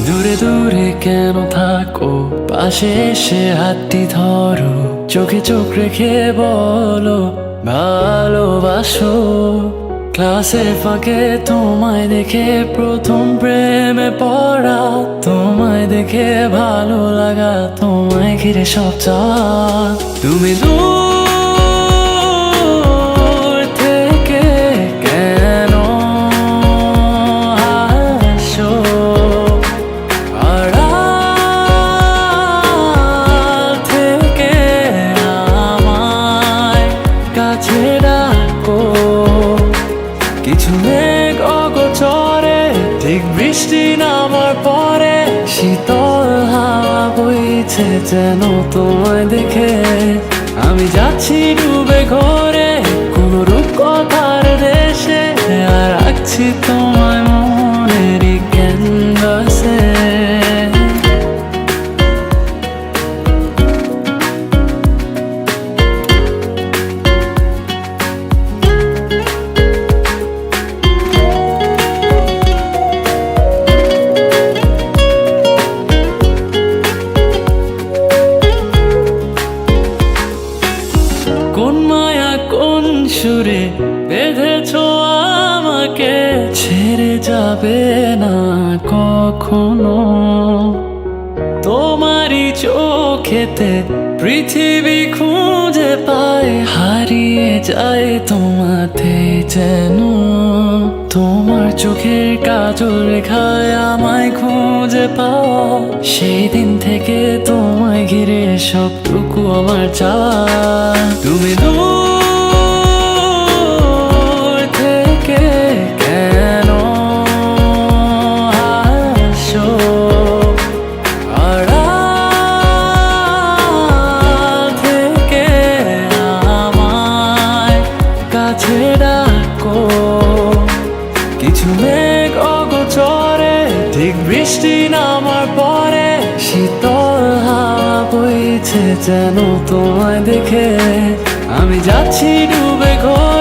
দূরে দূরে কেন থাকো, পাশে এসে হাতটি ধরো, চোখে চোখ রেখে বলো ভালোবাসো। ক্লাসের ফাঁকে তোমায় দেখে প্রথম প্রেমে পড়া, তোমায় দেখে ভালো লাগা, তোমায় ঘিরে সব চাওয়া। তুমি দূর থেকে কেন আসো, আড়াল থেকে আমায় কাছে ডাকো। কিছু মেঘ অগোচরে, ঠিক বৃষ্টি নামার পরে, শীতল হাওয়া বইছে যেন তোমায় দেখে। আমি যাচ্ছি ডুবে ঘরে কোনো রূপকথার দেশে, আর রাখছি তোমায় মনের ক্যানভাসে। কোন মায়া কোন সুরে বেঁধেছো আমাকে, ছেড়ে যাবে না কখনো। তোমারই চোখেতে পৃথিবী খুঁজে পায়, হারিয়ে যায় তোমাতে যেন। তোমার চোখের কাজল রেখায় আমায় খুঁজে পাওয়া, সেই দিন থেকে তোমায় ঘিরে সবটুকু আমার চাওয়া। তুমি দূর থেকে কেন আসো, আড়াল থেকে আমায় কাছে ডাকো। কিছু মেঘ অগোচরে, ঠিক বৃষ্টি নামার পরে, শীতল হাওয়া বইছে যেন তোমায় দেখে। আমি যাচ্ছি ডুবে ঘরে